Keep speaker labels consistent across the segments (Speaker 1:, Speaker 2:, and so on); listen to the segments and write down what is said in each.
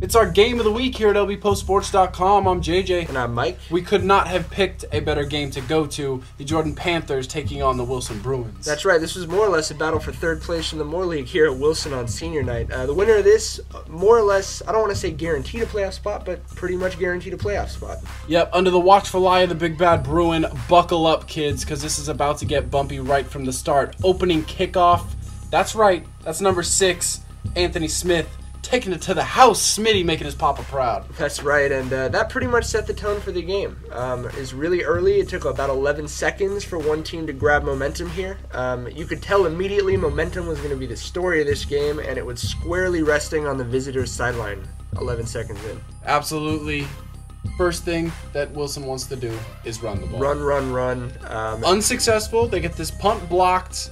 Speaker 1: It's our game of the week here at lbpostsports.com. I'm JJ.
Speaker 2: And I'm Mike.
Speaker 1: We could not have picked a better game to go to. The Jordan Panthers taking on the Wilson Bruins.
Speaker 2: That's right. This was more or less a battle for third place in the Moore League here at Wilson on senior night. The winner of this, more or less, I don't want to say guaranteed a playoff spot, but pretty much guaranteed a playoff spot.
Speaker 1: Yep, under the watchful eye of the big bad Bruin. Buckle up, kids, because this is about to get bumpy right from the start. Opening kickoff. That's right. That's number 6, Anthony Smith. Taking it to the house, Smitty making his papa proud.
Speaker 2: That's right, and that pretty much set the tone for the game. It's really early. It took about 11 seconds for one team to grab momentum here. You could tell immediately momentum was going to be the story of this game, and it was squarely resting on the visitors' sideline 11 seconds in.
Speaker 1: Absolutely. First thing that Wilson wants to do is run the ball.
Speaker 2: Run.
Speaker 1: Unsuccessful. They get this punt blocked.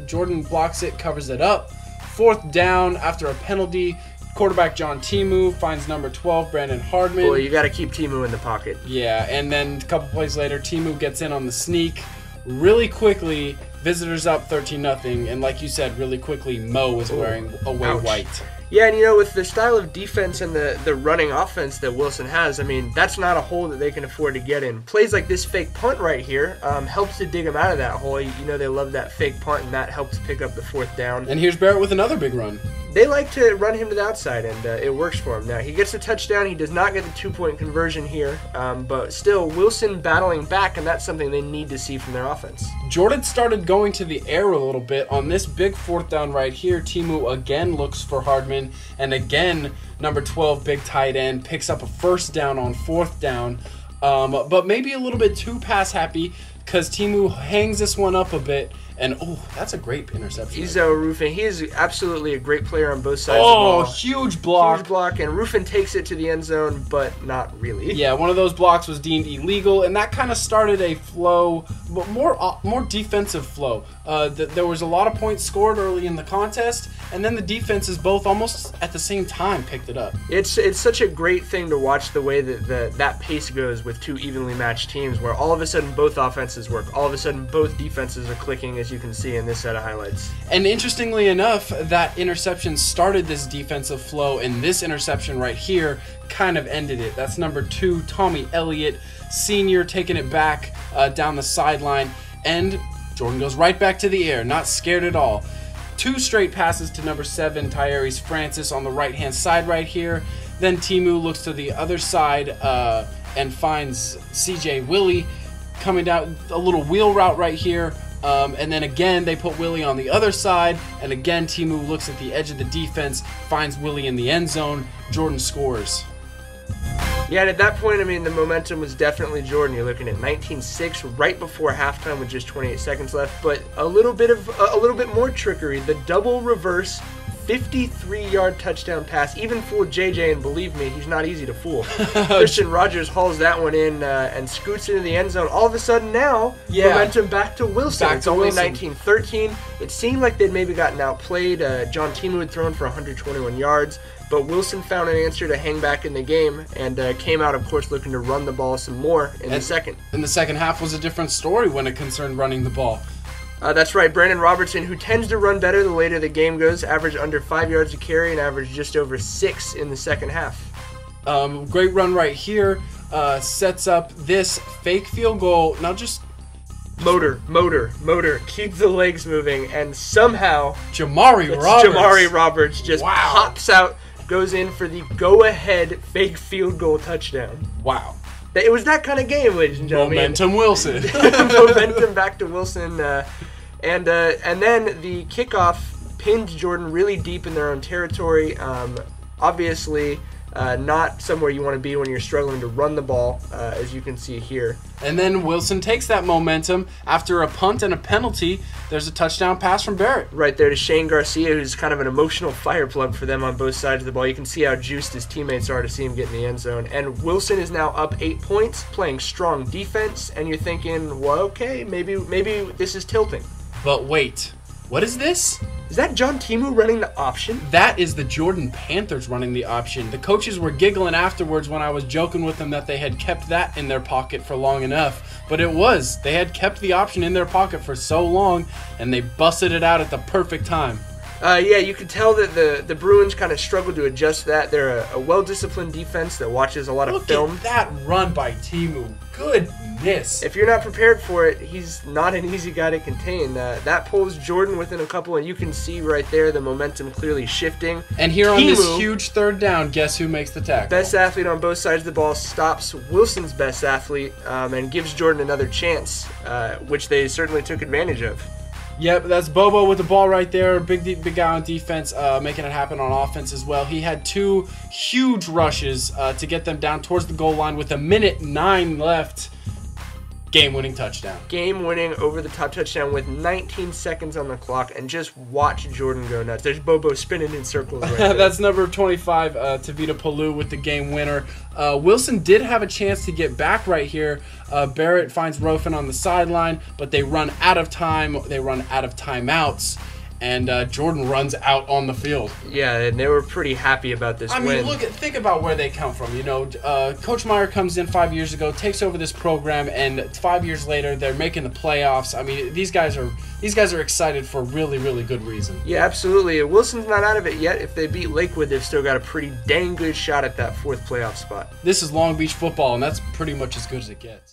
Speaker 1: Jordan blocks it, covers it up. 4th down after a penalty. Quarterback John Timu finds number 12, Brandon Hardman.
Speaker 2: Boy, you got to keep Timu in the pocket.
Speaker 1: Yeah, and then a couple plays later, Timu gets in on the sneak. Really quickly, visitors up 13-0, and like you said, really quickly, Mo is wearing away white.
Speaker 2: Yeah, and with the style of defense and the running offense that Wilson has, I mean, that's not a hole that they can afford to get in. Plays like this fake punt right here helps to dig them out of that hole. They love that fake punt, and that helps pick up the 4th down.
Speaker 1: And here's Barrett with another big run.
Speaker 2: They like to run him to the outside, and it works for him. Now, he gets a touchdown. He does not get the 2-point conversion here, but still, Wilson battling back, and that's something they need to see from their offense.
Speaker 1: Jordan started going to the air a little bit. On this big 4th down right here, Timu again looks for Hardman, and again, number 12, big tight end, picks up a 1st down on 4th down, but maybe a little bit too pass happy because Timu hangs this one up a bit. And, that's a great interception.
Speaker 2: He's Ruffin. He is absolutely a great player on both sides of the ball.
Speaker 1: Huge block.
Speaker 2: Huge block, and Ruffin takes it to the end zone, but not really.
Speaker 1: Yeah, one of those blocks was deemed illegal, and that kind of started a flow, but more defensive flow. There was a lot of points scored early in the contest, and then the defenses both almost at the same time picked it up.
Speaker 2: It's such a great thing to watch the way that that pace goes with two evenly matched teams, where all of a sudden both offenses work. All of a sudden both defenses are clicking, as you can see in this set of highlights.
Speaker 1: And interestingly enough, that interception started this defensive flow, and this interception right here kind of ended it. That's number 2, Tommy Elliott, senior, taking it back down the sideline, and Jordan goes right back to the air, not scared at all. 2 straight passes to number 7, Tyrese Francis on the right-hand side right here. Then Timu looks to the other side and finds CJ Willie coming down a little wheel route right here. And then again, they put Willie on the other side, and again, Timu looks at the edge of the defense, finds Willie in the end zone. Jordan scores.
Speaker 2: Yeah, and at that point, I mean, the momentum was definitely Jordan. You're looking at 19-6 right before halftime with just 28 seconds left, but a little bit more trickery. The double reverse 53-yard touchdown pass even fooled JJ, and believe me, he's not easy to fool. Christian Rogers hauls that one in and scoots into the end zone. All of a sudden now, momentum back to Wilson. It's only 19-13. It seemed like they'd maybe gotten outplayed. John Timu had thrown for 121 yards, but Wilson found an answer to hang back in the game and came out, of course, looking to run the ball some more in the second.
Speaker 1: And the second half was a different story when it concerned running the ball.
Speaker 2: That's right, Brandon Robertson, who tends to run better the later the game goes, averaged under 5 yards a carry and averaged just over 6 in the second half.
Speaker 1: Great run right here, sets up this fake field goal. Now just
Speaker 2: motor, keep the legs moving, and somehow
Speaker 1: Jamari
Speaker 2: Roberts just pops out, goes in for the go-ahead fake field goal touchdown.
Speaker 1: Wow.
Speaker 2: It was that kind of game, ladies and gentlemen.
Speaker 1: Momentum Wilson.
Speaker 2: Momentum back to Wilson. And then the kickoff pinned Jordan really deep in their own territory. Obviously, not somewhere you want to be when you're struggling to run the ball, as you can see here.
Speaker 1: And then Wilson takes that momentum. After a punt and a penalty, there's a touchdown pass from Barrett.
Speaker 2: Right there to Shane Garcia, who's kind of an emotional fire plug for them on both sides of the ball. You can see how juiced his teammates are to see him get in the end zone. And Wilson is now up 8 points, playing strong defense, and you're thinking, well, okay, maybe this is tilting.
Speaker 1: But wait, what is this?
Speaker 2: Is that John Timu running the option?
Speaker 1: That is the Jordan Panthers running the option. The coaches were giggling afterwards when I was joking with them that they had kept that in their pocket for long enough. But it was. They had kept the option in their pocket for so long, and they busted it out at the perfect time.
Speaker 2: Yeah, you could tell that the Bruins kind of struggled to adjust to that. They're a well-disciplined defense that watches a lot of film.
Speaker 1: Look at that run by Timu. Goodness.
Speaker 2: If you're not prepared for it, he's not an easy guy to contain. That pulls Jordan within a couple, and you can see right there the momentum clearly shifting.
Speaker 1: And here on this huge third down, guess who makes the tackle?
Speaker 2: Best athlete on both sides of the ball stops Wilson's best athlete and gives Jordan another chance, which they certainly took advantage of.
Speaker 1: Yep, that's Bobo with the ball right there. Big guy on defense, making it happen on offense as well. He had 2 huge rushes to get them down towards the goal line with 1:09 left. Game-winning touchdown. Game-winning over-the-top touchdown with 19 seconds on the clock, and just watch Jordan go nuts. There's Bobo spinning in circles right there. That's number 25, Tavita Palou with the game winner. Wilson did have a chance to get back right here. Barrett finds Rofin on the sideline, but they run out of time. They run out of timeouts, and Jordan runs out on the field.
Speaker 2: Yeah, and they were pretty happy about this win.
Speaker 1: I mean, think about where they come from. You know, Coach Meyer comes in 5 years ago, takes over this program, and 5 years later, they're making the playoffs. I mean, these guys are excited for a really, really good reason.
Speaker 2: Yeah, absolutely. Wilson's not out of it yet. If they beat Lakewood, they've still got a pretty dang good shot at that 4th playoff spot.
Speaker 1: This is Long Beach football, and that's pretty much as good as it gets.